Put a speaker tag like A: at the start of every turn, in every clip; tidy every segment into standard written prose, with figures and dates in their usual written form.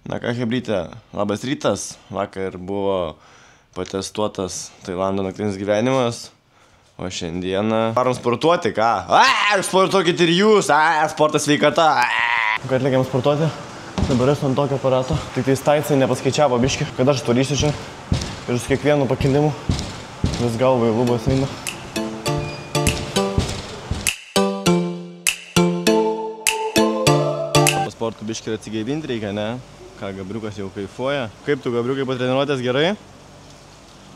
A: Na ką, hebrytė, labas rytas. Vakar buvo patestuotas Tailando naktinis gyvenimas, o šiandieną varom sportuoti, ką? Sportuokit ir jūs, sportas sveikata. Ką atliekėm sportuoti? Dabar esu ant tokio aparato. Tik tai staicai nepaskaičiavo biškį, kad aš turysiu čia. Ir su kiekvienu pakilimu vis galvai lubos eina. Sportų biškį atsigaivinti reikia, ne? Ką, Gabriukas jau kaifuoja. Kaip tu, Gabriukai, po treniruotės gerai?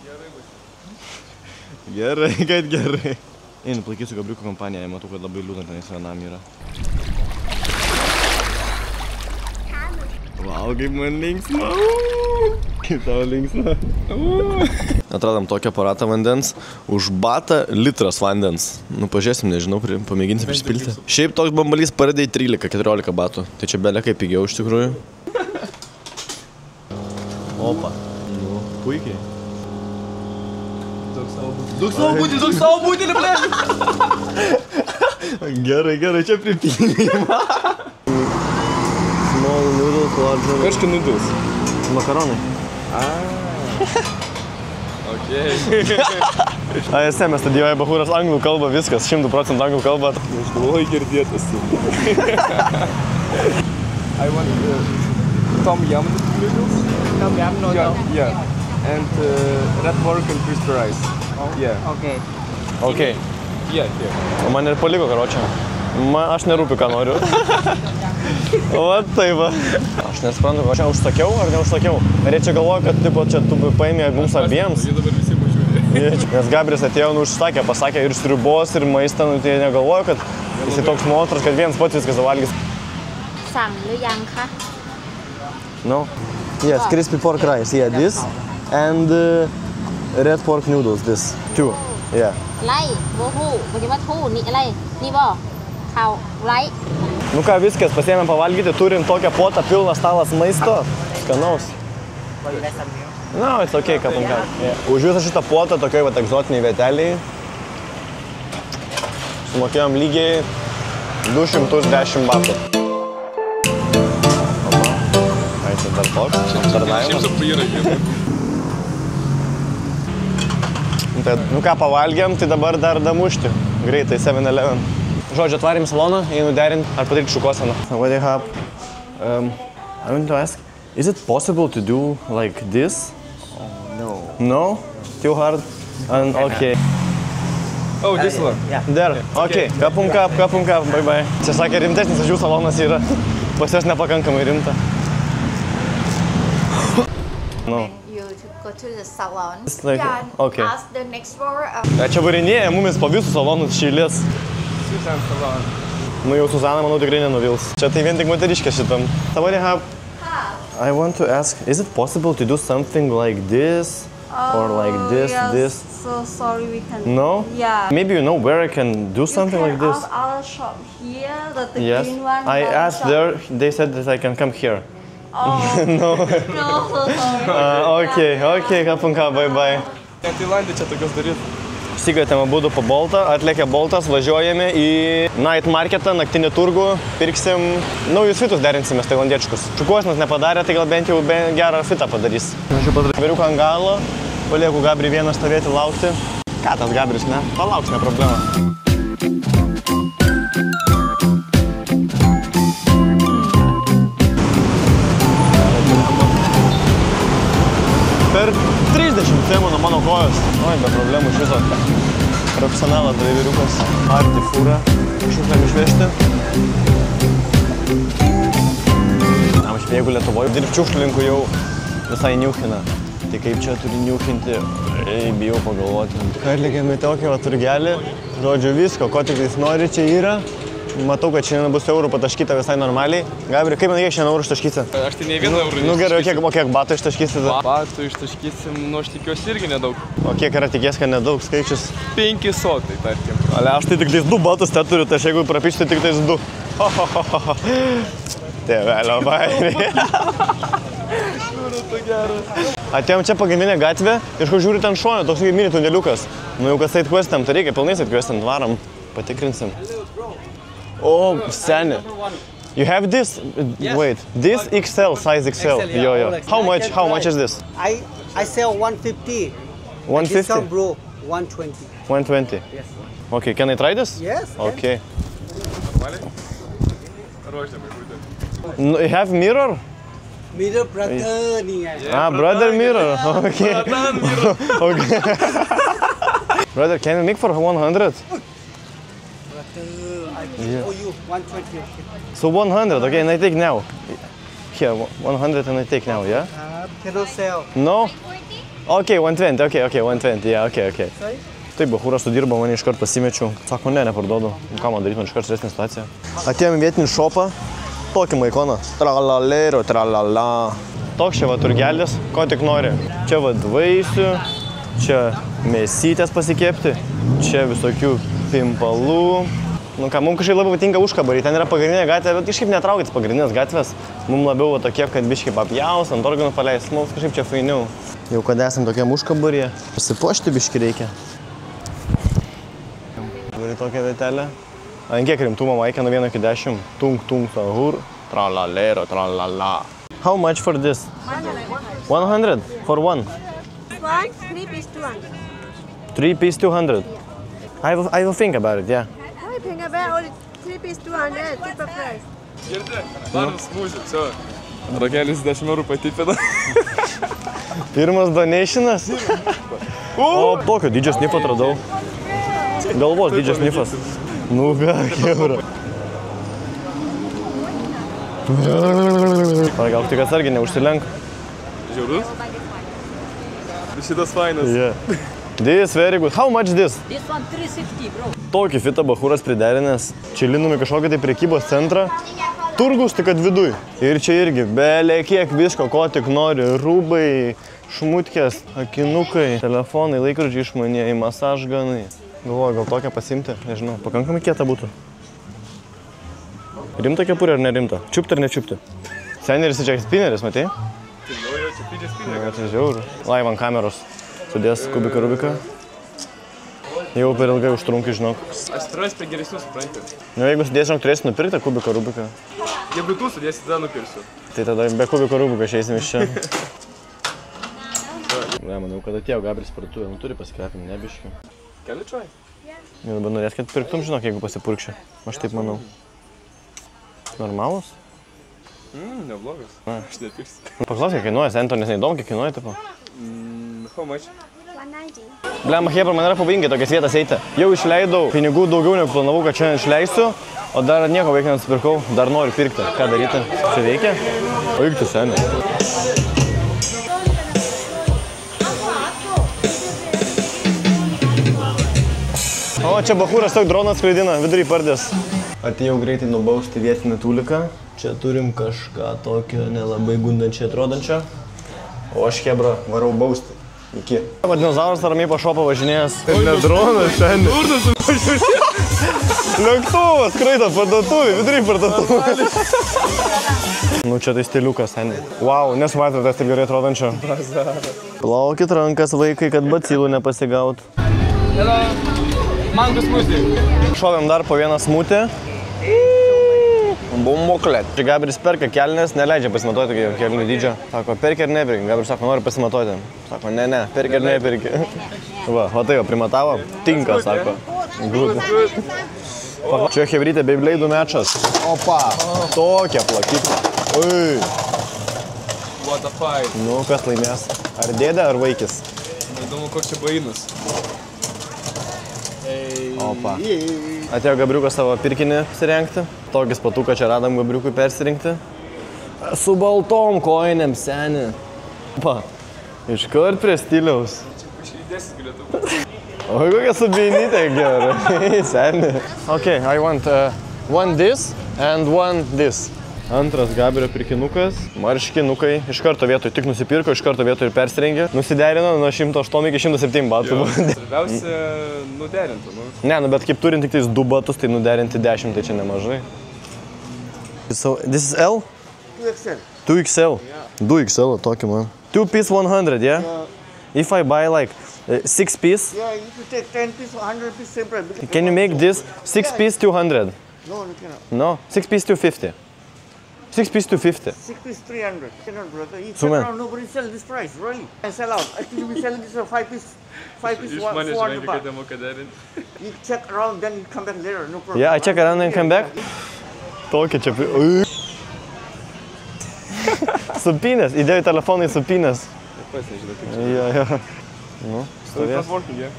B: Gerai bus.
A: Gerai, kad gerai. Einu, palaikysiu Gabriuko kompaniją, matau, kad labai liūdna tenais vienam yra. Vau, kaip man linksma. Kaip tau linksma. Atradom tokį aparatą vandens. Už batą litras vandens. Nu, pažiūrėsim, nežinau, pamėginsim prisipilti. Šiaip toks bambalys paradai 13-14 batų. Tai čia belia kaip pigiau iš tikrųjų. Opa. Nu, puikiai.
B: Daug savo būtinį, ble!
A: Gerai, čia pripilima. Small noodles, large...
B: Kažkai noodles.
A: Makaronai.
B: Okei.
A: ASM studijuoja Bahūras anglų kalbą, viskas, 100% anglų kalbą.
B: Nežinau, girdėtas. I want Tom Yum noodles.
C: Tom Yum noodles?
B: Yeah. And red pork and crispy rice. Yeah.
C: Okay.
A: Okay.
B: Yeah.
A: O man ir paliko, karočią. Aš nerūpiu, ką noriu. O taip va. Aš nesuprantu, aš čia užsakiau ar neužsakiau. Ar jie čia galvoja, kad tipo, čia tu paėmė mums abiems?
B: Jie dabar visi važiuoja.
A: Nes Gabrias atėjo, užsakė, pasakė ir sriubos, ir maistą, nu tai jie negalvoja, kad jis toks monstras, kad vienas pats viskas zavalgys.
C: สั่งหรือยังคะ
A: No? Yes, crispy pork rice, yeah, this. And red pork noodles, this. Two, yeah.
C: ไล่โบฮูเมื่อกี้ว่าทู่นี่อะไรนี่บ่ข้าวไล่
A: Nu ką, viskas, pasiėmėm pavalgyti, turim tokią potą, pilnas stalas maisto. Skanaus. No, it's okay, kapam ką. Už visą šitą potą tokioj va egzotiniai vieteliai sumokėjom lygiai 210 batų. Ai, čia dar toks, aptarnavimas. Nu ką, pavalgėm, tai dabar dar damušti. Greitai, 7-Eleven. Žodžiu, atvarėm saloną, einu derinti ar padaryti šukoseną. What do you have? I want to ask, is it possible to do like this?
B: No.
A: No? Too hard? And okay.
B: Oh, this one?
C: Yeah.
A: There. Okay. Kapum kap, bye bye. Čia sakė rimtesnis, aš jų salonas yra. Pas jos nepakankamai rimta. No.
D: You to go to the salon.
A: It's like,
D: yeah,
A: okay.
D: ask the next door.
A: Čia varinėja mumis po visus salonus šeilės.
B: Susan salon.
A: Nu jau Suzana, manau, tikrai nenuvils. Čia tai vien tik moteriškė šitam. What do you have? I want to ask, is it possible to do something like this? Or like this,
D: yes,
A: this?
D: So sorry, we can.
A: No?
D: Yeah.
A: Maybe you know where I can do something like this?
D: Our shop here, the
A: Yes.
D: green one.
A: I
D: the
A: asked
D: shop.
A: there, they said that I can come here.
D: Oh.
A: No.
D: No, so sorry.
A: Okay, kapum ką, bye bye.
B: Tailandė čia tokios daryti.
A: Sikvietėm abudu po Boltą, atlėkė Boltas, važiuojame į night marketą, naktinį turgų, pirksim naujus fitus, derinsimės tailandiečius. Šukuosinas nepadarė, tai gal bent jau gerą fitą padarys. Aš jau padarau Gaberiuką ant galo, palieku Gabrį vieną stovėti laukti. Ką tas Gabris, ne? Palauks, ne problema. Per 30 cemų nuo mano kojos. Oi, be problemų iš viso. Profesionalas draiveriukas. Arti fūrą. Šiukšlėm išvežti. Jeigu Lietuvoje dirbti šiukšlininkų jau visai niuchina. Tai kaip čia turi niuchinti? Bijau pagalvoti. Ką atlikėme tokį turgelį. Žodžiu visko, ko tik nori čia yra. Matau, kad šiandien bus eurų pataškyta visai normaliai. Gabri, kaip man kiek šiandien eurų ištaškysi?
B: Aš tai ne vieną eurų.
A: Nu gerai, o kiek batų ištaškysi?
B: Batų ištaškysim, nu aš tikiuosi irgi nedaug.
A: O kiek yra tikės, kad nedaug skaičius?
B: 5 sotai, tarkim.
A: Ale, aš tai tik tais 2 batus te turiu, tai aš jeigu prapyšti tik tais 2. Tėvelio bairė. Atėjom čia pagrindinę gatvę, iš kur žiūri ten šonę, toks mini tuneliukas. Nu jau kas side questam, tai reikia pilnai side questam, varam, patikrinsim. O, seni.
E: You have this?
F: Yes.
E: Wait, this XL, size XL.
F: XL, yeah, all XL.
E: How much? How much is this?
F: I sell 150.
E: 150?
F: Discount, bro. 120.
E: 120.
F: Yes.
E: Okay, can I try this?
F: Yes.
E: Okay. No, you have mirror?
F: Mirror brother ni hai.
E: Ah, brother mirror. Okay. Okay. Brother, can you make for 100?
F: Yeah. For you 120. Okay.
E: So 100, okay, and I take now. Here, 100 and I take now, yeah?
F: Cannot sell.
E: No? Okay, 120, okay, 120, yeah, okay.
F: Sorry?
E: Taip, bachūras sudirbo, mane iškart pasimečiau. Sako, ne, neparduodu. Ką man daryti, man iškart stresnė situacija. Atėjom į vietinį šopą, tokį maikoną. Tralalero, tralala. Toks čia va turgelis, ko tik nori. Čia va vaisių, čia mėsytės pasikepti, čia visokių pimpalų. Nu ką, mums kažkaip labai patinka užkabariai, ten yra pagrindinė gatvė, bet kažkaip netraukit pagrindinės gatvės. Mums labiau va tokie, kad biškai papjaus, ant organų paleis, mums kažkaip čia fainiau. Jau kad esam tokiam užkabaryje, pasipuošti biškai reikia. Turi tokią vietelę. Ant kiek rimtumo vaikė nuo 1 iki 10. Tung, sahur. Tralalero, tralala. How much for this? 100 for one.
D: 3 piece 200.
E: 3 piece 200. I will think about it, yeah.
D: I think about only 3 piece 200, cheaper price.
B: Girdi, darom smūzį, čia. Ragelis 10 eurų patipina.
E: Pirmas donationas. O, tokio didžio snifo atradau. Galvos didžio snifas. Nu, ką, kebra. Gal tik atsargiai neužsilenk.
B: Žiaurus? Šitas fainas.
E: Yeah. This very good. How much this?
C: This one 360, bro.
E: Tokį fitą bachūras priderinęs. Čia linum į kažkokį tai prekybos centrą. Turgus tik kad viduj. Ir čia irgi belė kiek visko, ko tik nori. Rūbai, šmutkės, akinukai, telefonai, laikrodžiai išmanieji, masažganai. Galvoju, gal tokią pasimti, nežinau, pakankamai kieta būtų. Rimta kepurė ar nerimta? Čiupti ar nečiupti? Seneris čia spineris, matei?
B: Jo, čia pidžia spinė.
E: Tai žiauru. Live ant kameros. Sudės kubiką rubiką. Jau per ilgai užtrunkai, žinok.
B: Aš turėsiu prie geresnių, supranti.
E: Nu, jeigu sudės, žinok, turėsi nupirkti kubiką rubiką.
B: Jeigu tu sudėsi, tada nupirsiu.
E: Tai tada be kubiko rubiko išeisim iš čia. Ne, manau, kad atėjo Gabriel parduotuvė, nu turi pasikvepinti, nebiškiu.
B: Keli čai?
E: Ir dabar norės, kad pirktum, žinok, jeigu pasipurkščiu. Aš taip manau. Normalus?
B: Neblogas. Aš nepirsiu.
E: Paklaus, kiek kainuoja, sento, nes neįdomu, kiek kainuoja, tipo.
B: How much?
D: 190.
E: Blema, hebra, man yra pavojingai tokias vietas eiti. Jau išleidau pinigų daugiau negu planavau, kad šiandien išleisiu, o dar nieko beveik nenusipirkau, dar noriu pirkti. Ką daryti? Čia veikia? O juk tu seniai. O, čia bachūras toks dronas skraidina, vidury pardės. Atėjau greitai nubausti vietinį tūliką. Čia turim kažką tokio nelabai gundančiai atrodančio. O aš, hebra, varau bausti. Iki. Dinozauras ramiai po šopą važinėjęs. Ne dronas šiandien. Lėktuvas skraido parduotuvį, vidury parduotuvį. Nu, čia tai stiliukas, seniai. Wow, nesumatėte tas taip gerai atrodančio. Plaukit rankas, vaikai, kad bacilų nepasigaut.
B: Hello. Mango smoothie.
E: Šovėm dar po vieną smūtį. Bumbuklet. Čia Gabriel perka kelnes, neleidžia pasimatuoti kelnių dydžio. Sako, perki ar nepirki? Gabriel sako, nori pasimatuoti. Sako, ne, perki ar nepirki. Va tai va, primatavo. Tinka, sako. Good. Čia hebrytė Beyblade'ų mečas. Opa, tokia plakykla. Ui.
B: What a fight.
E: Nu, kas laimės? Ar dėdė, ar vaikis?
B: Įdomu, koks čia bainas.
E: Opa. Atėjo Gabriukas savo pirkinį persirengti. Tokį spatuką čia radom Gabriukui persirinkti. Su baltom kojinėm, seni. Pa, iškart prie stiliaus.
B: Čia įdėsis galėtų būti.
E: O kokia subeinytė gerai, seni. Okay, I want one this and one this. Antras Gabrielio pirkinukas, marškinukai. Iš karto vietoj tik nusipirko, iš karto vietoj ir persirengė. Nusiderino nuo 108 iki 107 batų.
B: Svarbiausia nuderinti, nu.
E: Ne, nu bet kaip turint tik tais 2 batus, tai nuderinti 10, tai čia nemažai. So, this is L?
F: 2XL.
E: 2XL? Yeah. 2XL, tokį man. 2 piece 100, yeah? If I buy like 6 piece?
F: Yeah, if you take 10 piece, 100 piece, same price.
E: Can you make this 6 piece 200?
F: No, you cannot.
E: No? 6 piece 250? 6 piece 250.
F: 6 piece 300. Cannot, brother. You
E: So
F: check
E: man.
F: around, nobody sell this price, really. And sell out. Actually, we selling this for 5 piece. 5 piece,
B: Iš manęs
F: 400
B: žinai,
F: baht.
B: kad nemoka derinti.
F: You check around, then you come back later, no problem.
E: Yeah, I check around and come back. Tokia čia... Supinės, įdėjau telefoną į supinės.
B: Pats nežinau, kaip čia.
E: Jo. Nu, stovės.
B: Transporting, yeah.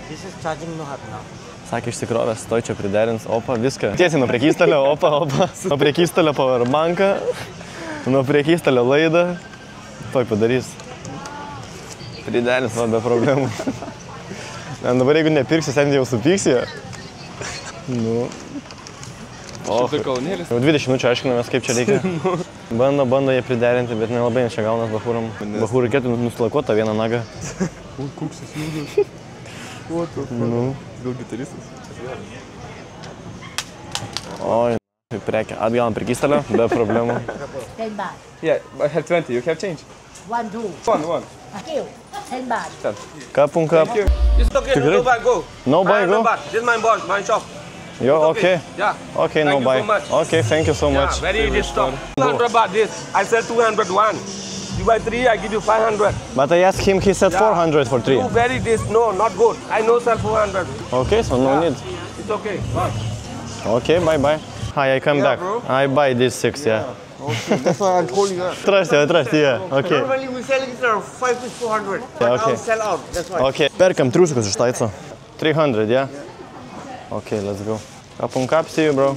F: This is charging no hat now.
E: Sakė, išsikrovęs, stoj čia priderins, opa, viską. Tiesiai nuo priekystalio, opa. Nuo priekystalio powerbanką, nuo priekystalio laidą. Toj padarys. Priderins, va, be problemų. Dabar jeigu nepirksi, sen jau supyksi. Nu.
B: Šitai kalnėlis.
E: Jau 20 minučių aiškinamės, kaip čia reikia. Bando jie priderinti, bet nelabai čia gaunas bahūram. Bahūrų reikėtų nusilakuoti tą vieną nagą.
B: O, koks jis nugas. O, tu.
E: Nu.
B: Gal gitaristas?
E: Oi, prekė. Atgalam priekystalio, be problemų.
C: 10 baht.
B: Yeah, I have 20. You have change?
C: 1, 2.
B: One.
C: Thank you. 10 baht.
E: Kap un kap.
G: It's okay,
E: Tikrai?
G: no buy, go.
E: No buy, go?
G: This is my boss, my shop.
E: Jo, okay.
G: Yeah.
E: Okay, no
G: Thank you
E: buy.
G: so much.
E: Okay, thank you so
G: Yeah,
E: much.
G: very easy stock. 200 baht this. I sell 201. You buy 3, I give you 500.
E: But I asked him, he said 400 for 3.
G: You very this, no, not good. I know sell 400.
E: Okay, so no need.
G: It's okay. Boss.
E: Okay, bye. Hi, I come back.
F: bro.
E: I buy this 6, yeah.
F: Okay, that's why I told you that.
E: Trust, yeah. Okay.
F: Normally we selling this for 5 piece 400.
E: Yeah,
F: But
E: okay.
F: now sell out, that's why.
E: Okay. Perkam triusikus iš Taico. 300, yeah? Okay, let's go. Kap un kap, see you, bro.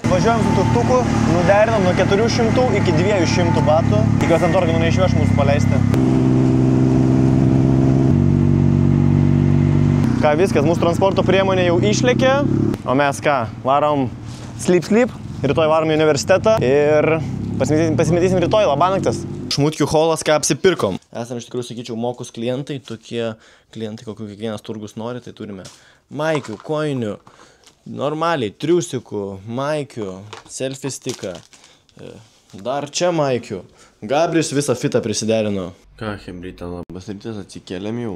E: Važiuojam su tuktuku, nuderinam nuo 400 iki 200 batų. Tikiuosi ant organų neišveš mūsų paleisti. Ką, viskas, mūsų transporto priemonė jau išlėkė. O mes ką, varom sleep, rytoj varom į universitetą ir pasimatysim rytoj, labanaktis. Šmutkių holas, ką apsipirkom. Esame iš tikrųjų, sakyčiau, mokus klientai, tokie klientai, kokių kiekvienas turgus nori, tai turime maikių, koinių, normaliai, triusikų, maikių, selfie stiką, dar čia maikių. Gabris visą fitą prisiderino. Ką, hebrytė, labas rytas, atsikėlėm jau.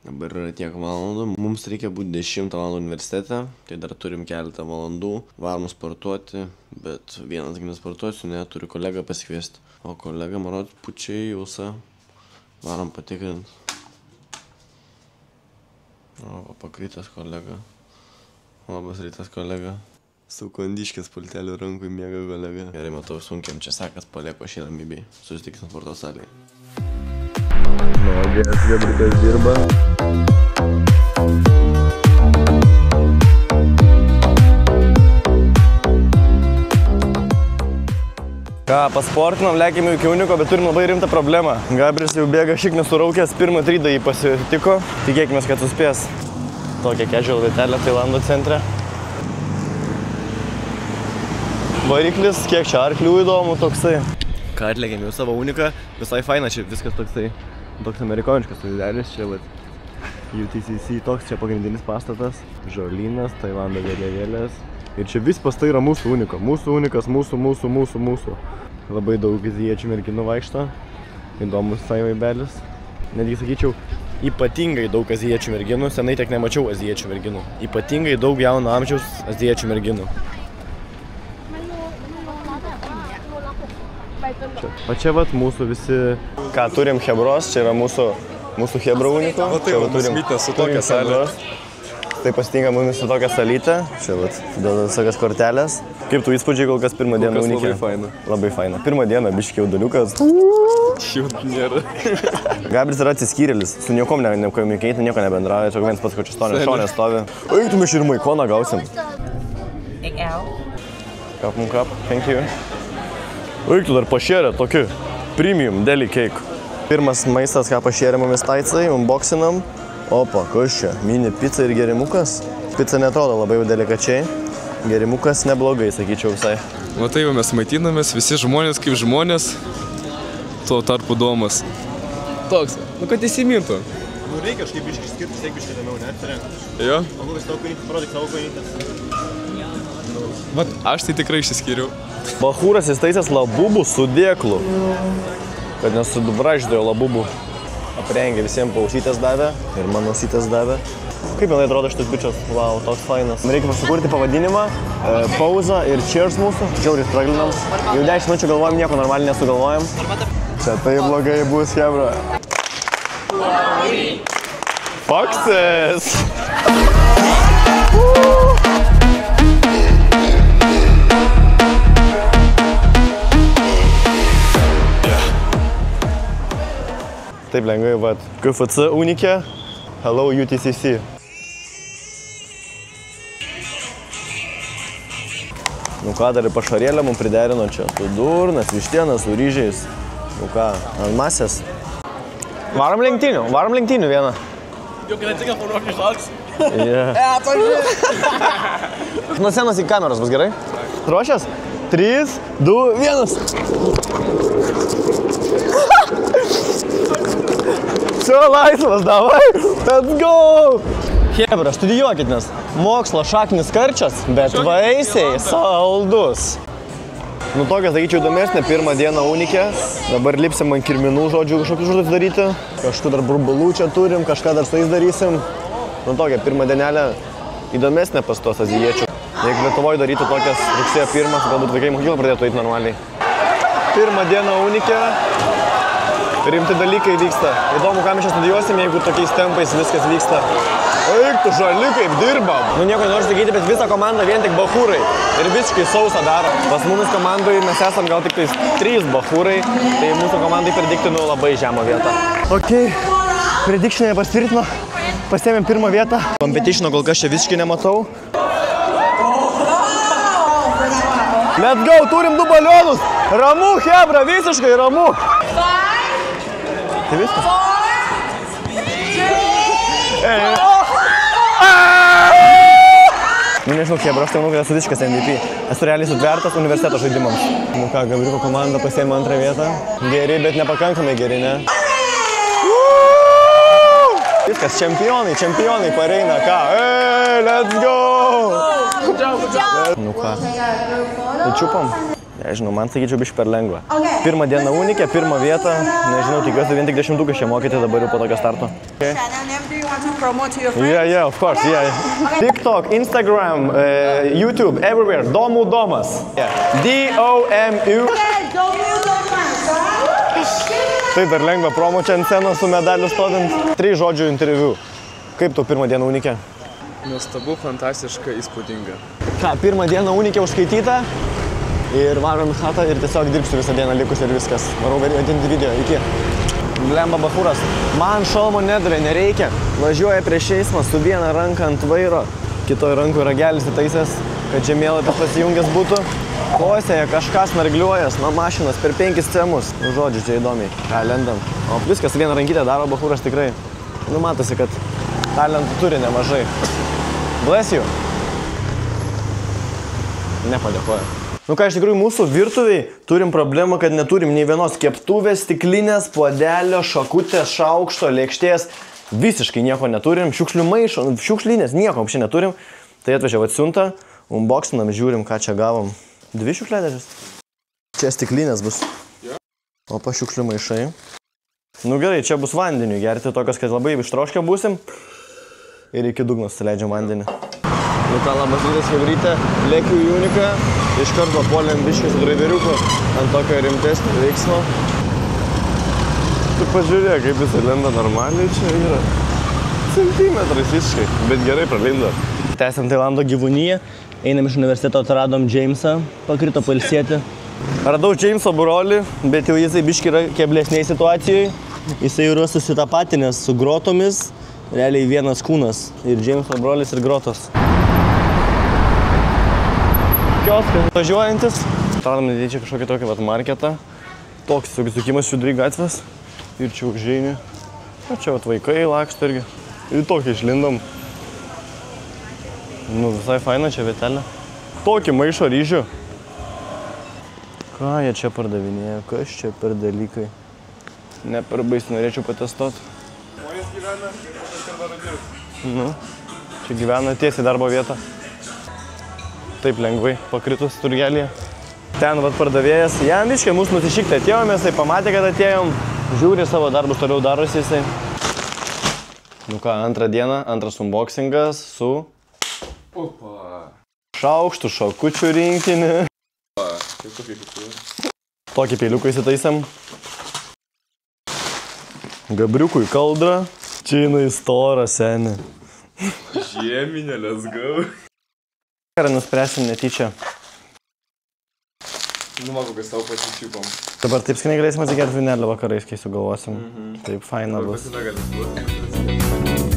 E: Dabar yra tiek valandų. Mums reikia būti 10 valandų universitete, tai dar turim keletą valandų. Varom sportuoti, bet vienas gi nesportuosiu, ne, turiu kolegą pasikviesti. O kolega, marot, pučiai jausą. Varom patikrinti. O, pakrytas kolega. Labas rytas kolega. Su kondiškės pulteliu rankui miega kolega. Gerai, matau, sunkiam čia sekas, palieku aš į ramybėj. Susitiksim sporto salėje. Nuogės Gabrikas dirba. Ką, pasportinom, lėkėme iki Uniko, bet turim labai rimtą problemą. Gabris jau bėga šiek nesuraukęs, pirmą trydą jį pasitiko. Tikėkime, kad suspės. Tokia casual vietelė Tailando centre. Variklis, kiek čia arklių įdomu toksai. Ką atlėkėm jau savo Uniką, visai faina, čia viskas toksai, toks amerikoniškas vaizdelis, čia vat UTCC, toks čia pagrindinis pastatas, žolynas, Tailando vėliavėlės. Ir čia vis pastai yra mūsų Uniko, mūsų Unikas, mūsų. Labai daug azijiečių merginų vaikšto, įdomus tai vaibelis. Netgi sakyčiau, ypatingai daug azijiečių merginų, senai tiek nemačiau azijiečių merginų. Ypatingai daug jauno amžiaus azijiečių merginų. O čia vat mūsų visi, ką turim hebros, čia yra mūsų hebro Uniko.
B: O tai va, mūsų su tokia salė.
E: Tai pasitinka mumis su tokia salytė, čia vat, duoda visokias kortelės. Kaip tu įspūdžiai kol kas pirmą dieną Unike?
B: Labai faina.
E: Labai faina. Pirmą dieną biškį jauduliukas.
B: Šiaip nėra.
E: Gabris yra atsiskyrėlis, su niekom nekomunikuoti, nieko nebendrauja, čia vienas pats kočius šonė stovi. Eiktume šį ir maikoną gausim.
C: XL.
E: Kap mun kap, thank you. Eiktų dar pašėrė tokį premium deli cake. Pirmas maistas, ką pašėrė mumis taicai, unboxinam. Opa, kas čia? Mini pizza ir gerimukas. Pizza netrodo labai delikačiai. Gerimukas neblogai, sakyčiau visai.
B: Matai, mes maitinamės, visi žmonės kaip žmonės. Tuo tarpu domas. Toks, kad įsimintų.
E: Reikia kažkaip išskirti, jeigu iškėliamiau, ne?
B: Jo?
E: O kokias tavo konytis, parodyk savo konytis.
B: Vat, aš tai tikrai išsiskyriau.
E: Bahūras įstaisęs labubų su dėklu. Kad nesubraždėjo labubų. Aprengė visiems pausytės davė ir mano ausytės davė. Kaip jinai atrodo šitas bičias? Wow, toks fainas. Reikia sukurti pavadinimą, pauzą ir cheers mūsų. Žiauriai straglinam. Jau 10 minučių galvojam, nieko normaliai nesugalvojam. Čia tai blogai bus, hebra. Foxes! Taip lengvai, vat. KFC unikė. Hello UTCC. Nu ką, dar ir pašarėlę mums priderino čia. Su durnas, vištienas, su ryžiais. Nu ką, ant masės. Varom lenktynių vieną.
B: Jau gerai tik paruošti šalks.
E: Nuo senos į kameros bus gerai? Ruošias? 3, 2, 1. Все, laisvas, davai, let's go! Hebra, studijuokit, nes mokslo šaknis karčias, bet vaisiai saldus. Nu tokias, sakyčiau, įdomesnė, pirmą dieną unikė. Dabar lipsim ant kirminų, žodžiu, kažkokius užduotis daryti. Kažkur dar burbulų čia turim, kažką dar su jais darysim. Nu tokia, pirmą dienelę įdomesnė pas tos azijiečių. Jeigu Lietuvoje darytų tokias rugsėjo 1, galbūt vaikai mokyklą pradėtų eiti normaliai. Pirmą dieną unikė. Rimti dalykai vyksta. Įdomu, ką mes čia studijuosim, jeigu tokiais tempais viskas vyksta. Eik, tu žali, kaip dirbam. Nu nieko nenoriu sakyti, bet visa komanda vien tik bachūrai. Ir visiškai sausą daro. Pas mumis komandai mes esam gal tik 3 bachūrai. Tai mūsų komandai prediktinų labai žemą vietą. Ok, predikšinė pasitvirtino. Pasiėmėm pirmą vietą. Competitiono kol kas čia visiškai nematau. Let's go, turim 2 balionus. Ramu, hebra, visiškai ramu. Tai viskas. Nu nežinau, hebra, aš tai manau, kad esu visiškas MVP. Esu realiai sutvertas universiteto žaidimams. Nu ką, Gabriuko komanda pasiėmė 2 vietą. Geri, bet nepakankamai geri, ne? Viskas, čempionai pareina, ką? Let's go! Nu ką, tai čiupam? Nežinau, man sakyčiau biškai per lengva. Pirmą dieną unikė, pirmą vietą. Nežinau, tikiuosi vien tik 10 čia mokyti dabar jau po tokio starto. Yeah, of course, yeah. TikTok, Instagram, YouTube, everywhere. Domų Domas. D-O-M-U. Tai dar lengva promo čia ant scenos su medaliu stovint. 3 žodžių interviu. Kaip tau pirmą dieną unikė?
B: Nuostabu, fantastiška, įspūdinga.
E: Ką, pirmą dieną unikė užskaityta? Ir varom į chatą ir tiesiog dirbsiu visą dieną likus ir viskas. Varau vedinti video, iki. Blemba bachūras. Man šalmo nedavė, nereikia. Važiuoja prieš eismą su viena ranka ant vairo. Kitoj rankų ragelis įtaisęs, kad žemėlapis pasijungęs būtų. Kosėje kažkas nargliuojas nuo mašinos per 5 cemus. Nu, žodžiu, čia įdomiai. Ką, lendam. O viskas vieną rankytę daro bachūras tikrai. Nu, matosi, kad talentų turi nemažai. Bless you. Nepadėkoju. Nu ką, iš tikrųjų, mūsų virtuviai turim problemą, kad neturim nei vienos keptuvės, stiklinės, puodelio, šakutės, šaukšto, lėkštės. Visiškai nieko neturim. Šiukšlių maišo, šiukšlinės, nieko apšiai neturim. Tai atvežiau atsiuntą, unboxinam, žiūrim, ką čia gavom. 2 šiukšliadėžės. Čia stiklinės bus. Opa, šiukšlių maišai. Nu gerai, čia bus vandeniu gerti, tokios, kad labai ištroškę būsim. Ir iki dugnos suleidžiam vandenį. Nu ką, labas rytas, hebrytė, lėkiu į uniką. Iš karto puolėm biškį su draiveriuku ant tokio rimtesnio veiksmo. Tu pažiūrėk, kaip jis lenda normaliai čia yra. Centimetrais visiškai, bet gerai pralindo. Tęsiam Tailando gyvūniją. Einam iš universiteto, atradom Jamesą, pakrito pailsėti. Radau Jameso brolį, bet jau jisai biškį yra keblesnėj situacijoje. Jisai yra susitapatinęs su grotomis, realiai vienas kūnas. Ir Jameso brolis ir grotos. Kioskas važiuojantis. Atradom nedėčiai kažkokį tokį vat marketą. Toks sukimas vidury gatvės. Ir čia užžeini. O čia vat vaikai laksto irgi. Ir tokį išlindom. Nu visai faina čia vietelė. Tokį maišo ryžių. Ką jie čia pardavinėja? Kas čia per dalykai? Ne per baisiai norėčiau patestuoti.
B: Žmonės gyvena, kad nori dirbti.
E: Nu, čia gyvena tiesiai darbo vietą. Taip lengvai pakritus turgelėje. Ten vat pardavėjas, jam viškai mūsų nusišikti atėjom, jisai pamatė, kad atėjom, žiūri savo darbus, toliau darosi jisai. Nu ką, antrą dieną, antras unboxingas su
B: Opa.
E: šaukštų šakučių rinkinį. Tokį peiliuką įsitaisėm. Gabriukui kaldrą. Čia jinai stora, seni.
B: Žieminė, let's go.
E: Ar nuspręsim netyčia.
B: Nu, man kokias tau pasičiupom.
E: Dabar taip skaniai galėsim atsigerti vinelį vakarais, kai sugalvosim. Taip, faina bus.
B: Pasina gali